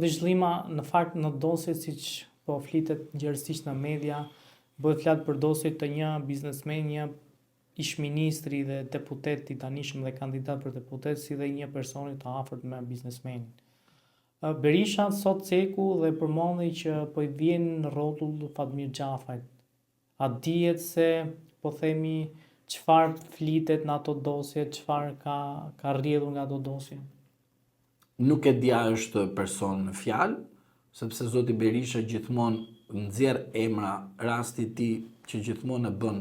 Zhvillima në fakt në dosje siç po flitet gjerësisht në media, bëhet fjalë për dosje të një biznesmeni, një ish-ministri dhe deputet i tanishëm dhe kandidat për deputet, si dhe një personi të afërt me biznesmenin. Berisha sot ceku dhe përmendi që po i vjen në rrotull Fatmir Xhafajt. A dihet se po themi çfarë flitet në ato dosje, çfarë ka rrjedhur nga ato dosje? Nuk e dia është person në fjalë, sepse zoti Berisha gjithmonë nxjerr emra, rasti i tij që gjithmonë e bën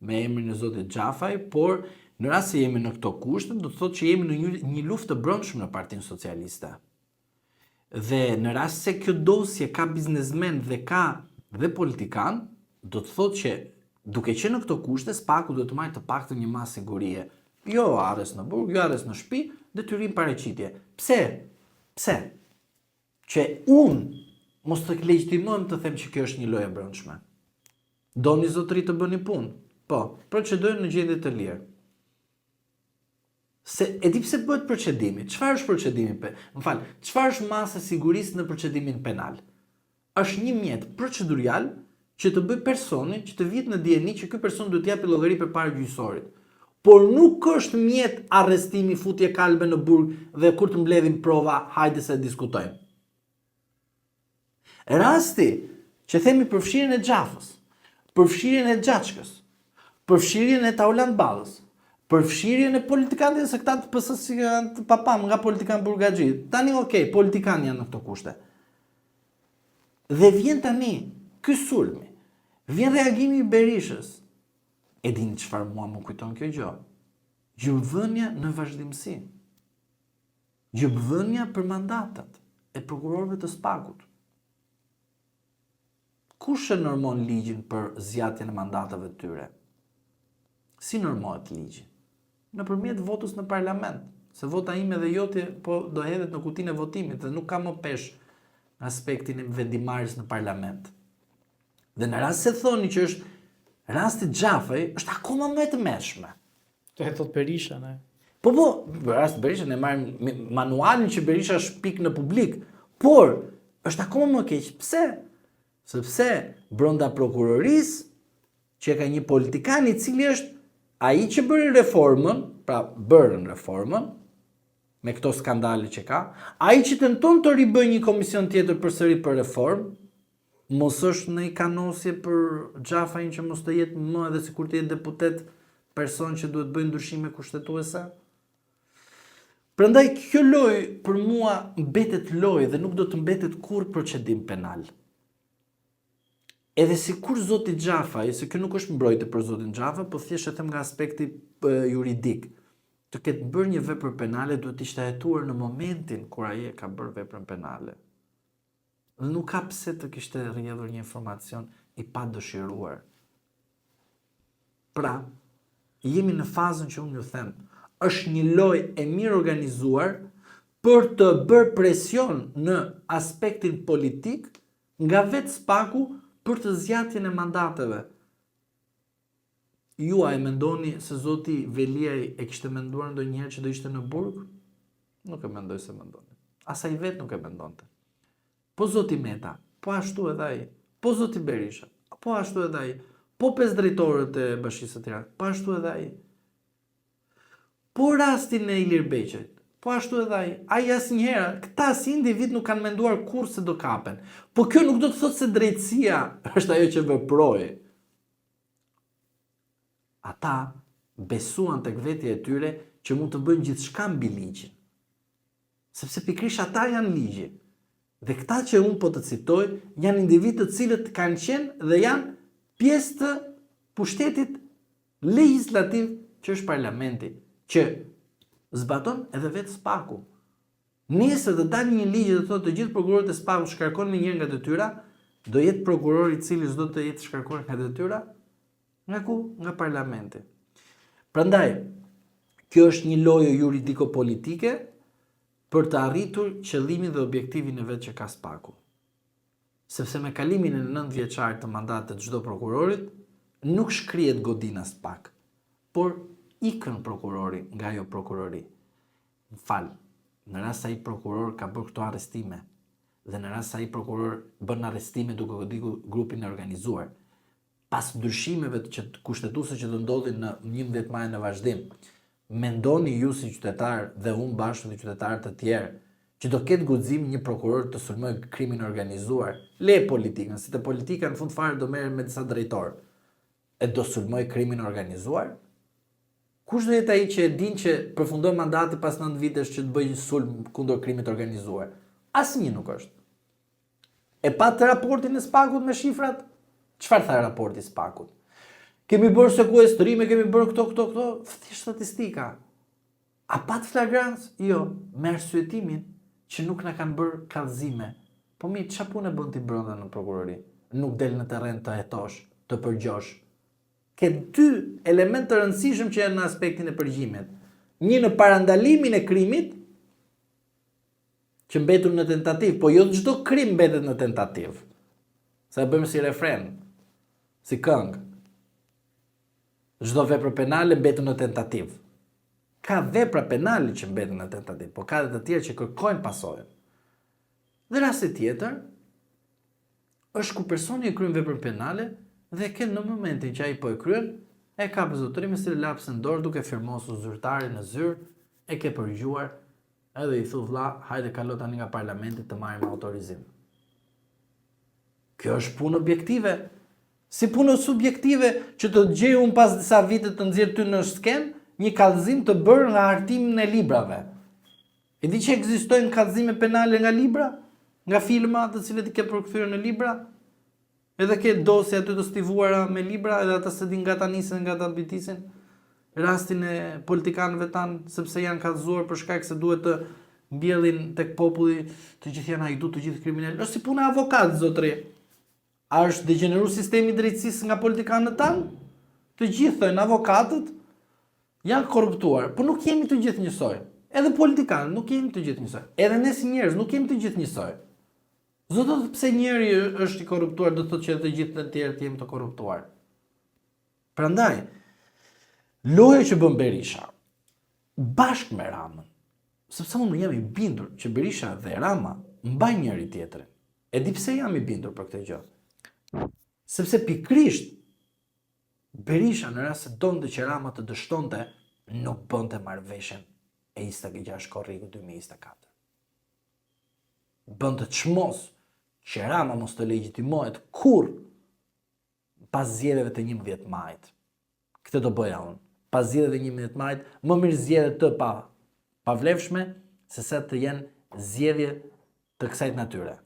me emrin e zotit Xhafaj, por në rast se jemi në këto kushte, do të thotë që jemi në një luftë të brendshme në Partinë Socialiste. Dhe në rast se kjo dosje ka biznesmen dhe ka dhe politikan, do të thotë që duke qenë në këto kushte, Spaku do të marrë të paktën një masë sigurie. Jo arrest në burg, jo arrest në shtëpi, detyrim paraqitje. Pse? Që unë mos të legjitimojmë të them që kjo është një lojë e brendshme. Doni zotëri të bëni punë? Po, procedojnë në gjendje të lirë. Se e di pse bëhet procedimi? Çfarë është procedimi? Çfarë është masa e sigurisë në procedimin penal? Është një mjet procedurial që të bëj personi që të vihet në dieni që ky person duhet të japë llogari përpara gjyqësorit. Por nuk është mjet arrestimi, futje kalbe në burg dhe kur të mbledhin prova, hajde se diskutojmë. Rasti që themi përfshirjen e Xhafës, përfshirjen e Xhaçkës, përfshirjen e Tauland Ballës, përfshirjen e politikanëve se këta të PS-s janë të papam nga politikan burgaxhi. Tani politikanë janë në këto kushte. Dhe vjen tani ky sulmi, vjen reagimi i Berishës. E dini çfarë mua më kujton kjo gjë? Gjybvënia në vazhdimsi. Gjybvënia për mandatat e prokurorëve të Spakut. Kush e normon ligjin për zgjatjen e mandatave të tyre? Si normohet ligji? Nëpërmjet votës në parlament. Se vota ime dhe jote po do hedhet në kutinë e votimit dhe nuk ka më pesh aspektin e vendimarrjes në parlament. Dhe në rast se thoni që është rasti Xhafaj, është akoma më e tmerrshme. Të e thot Berisha, ne? Po, rasti Berisha ne marrim manualin që Berisha shpik në publik, por është akoma më keq. Pse? Sepse brenda prokurorisë që ka një politikan i cili është ai që bëri reformën, pra bërën reformën, me këto skandale që ka, ai që tenton të ribëj një komision tjetër përsëri për reformë, mos është në i kanosje për Xhafajin që mos të jetë më edhe sikur të jetë deputet person që duhet bëjë ndryshime kushtetuese. Prandaj kjo lojë për mua mbetet lojë dhe nuk do të mbetet kurrë procedim penal. Edhe sikur zoti Xhafaj, se kjo nuk është mbrojtje për zotin Xhafaj, po thjesht e them nga aspekti juridik. Të ketë bërë një vepër penale duhet të ishte hetuar në momentin kur ai ka bërë veprën penale. Dhe nuk ka pse të kishte rrjedhur një informacion i padëshiruar. Pra, jemi në fazën që unë ju them, është një lojë e mirë organizuar për të bërë presion në aspektin politik nga vetë Spaku për të zgjatjen e mandateve. Ju a e mendoni se zoti Veliaj e kishte menduar ndonjëherë që do ishte në burg? Nuk e mendoj se mendoni. Asaj vetë nuk e mendonte. Po zoti Meta, po ashtu edhe ai. Po zoti Berisha, po ashtu edhe ai. Po 5 drejtorët e Bashkisë së Tiranës, po ashtu edhe ai. Po rastin e Ilir Beqit, po ashtu edhe ai. Ai asnjëherë, këta si individ nuk kanë menduar kurrë se do kapen. Po kjo nuk do të thotë se drejtësia është ajo që veproi. Ata besuan tek vetja e tyre që mund të bëjnë gjithçka mbi ligjin. Sepse pikërisht ata janë ligji. Dhe këta që unë po të citoj, janë individ të cilët kanë qenë dhe janë pjesë të pushtetit legislativ që është parlamenti, që zbaton edhe vetë Spaku. Nëse të dalë një ligj dhe thotë të gjithë prokurorët e Spakut shkarkon me njëri nga detyra, do jetë prokurori i cili s'do të jetë shkarkuar nga detyra? Nga ku? Nga parlamenti. Prandaj, kjo është një lojë juridiko-politike për të arritur qëllimin dhe objektivin e vetë që ka Spaku. Sepse me kalimin e 9 vjeçar të mandatit të çdo prokurorit, nuk shkrihet godina Spak, por ikën prokurori nga ajo prokurori. Në rast se ai prokuror ka bërë këto arrestime, dhe në rast se ai prokuror bën arrestime duke goditur grupin e organizuar, pas ndryshimeve kushtetuese që do ndodhin në 11 maj në vazhdim, mendoni ju si qytetar dhe unë bashkë me qytetarë të tjerë që do ketë guxim një prokuror të sulmojë krimin organizuar? Le politikën, si të politika në fund fare do merret me disa drejtorë. E do sulmoj krimin organizuar? Kush do jetë ai që e din që përfundon mandati pas 9 vitesh që të bëjë sulm kundër krimit organizuar? Asnjë nuk është. E patë raportin e Spakut me shifrat? Çfarë tha raporti i Spakut? Kemi bërë sekuestrime, kemi bërë këto, thjesht statistika. A pat flagrancë? Jo, me arsyetimin që nuk na kanë bërë kallëzime. Po mi, çfarë punë bën ti brenda në prokurori? Nuk del në terren të hetosh, të përgjosh. Ke dy elementë të rëndësishëm që janë në aspektin e përgjimit. Një në parandalimin e krimit, që mbetur në tentativë, po jo çdo krim mbetet në tentativë. Sa e bëjmë si refren, si këngë. Çdo vepër penale mbetur në tentativë. Ka vepra penale që mbeten në tentativë, po ka edhe të tjerë që kërkojnë pasojën. Dhe rasti tjetër është ku personi e kryen veprën penale dhe ke në momentin që ai po e kryen, e ka zotërim si lapsën dorë duke firmosur zyrtarin në zyrë, e ke përgjuar, edhe i thu vlla, hajde kalo tani nga parlamenti të marrim autorizim. Kjo është punë objektive. Si punë subjektive që të gjej unë pas disa vite të nxjerr ty në sken një kallëzim të bërë nga hartimin e librave. E di që ekzistojnë kallëzime penale nga libra, nga filma të cilët i ke përkthyer në libra, edhe ke dosje aty të stivuara me libra, edhe ata se din nga ta nisin nga ta mbitisin. Rastin e politikanëve tanë, sepse janë kallëzuar për shkak se duhet të mbjellin tek populli, të gjithë janë hajdu, të gjithë kriminalë. Është si puna e avokatit, zotëri. A është degeneru sistemi i drejtësisë nga politikanët tanë? Të gjithë thënë avokatët janë korruptuar, por nuk jemi të gjithë njësoj. Edhe politikanët nuk jemi të gjithë njësoj. Edhe ne si njerëz nuk jemi të gjithë njësoj. Zotë pse njeri është i korruptuar, do të thotë që të gjithë të tjerë jemi të korruptuar. Prandaj, loja që bën Berisha bashkë me Ramën, sepse unë jam i bindur që Berisha dhe Rama mbajnë njëri tjetrin. E di pse jam i bindur për këtë gjë. Sepse pikrisht Berisha në rast se donte që Rama të dështonte, nuk bënte marrëveshjen e 26 korriku 2024. Bënte çmos që Rama mos të legjitimohet kurrë pas zgjedhjeve të 11 majit. Këtë do bëja unë. Pas zgjedhjeve të 11 majit, më mirë zgjedhje të pavlefshme se sa të jenë zgjedhje të kësaj natyre.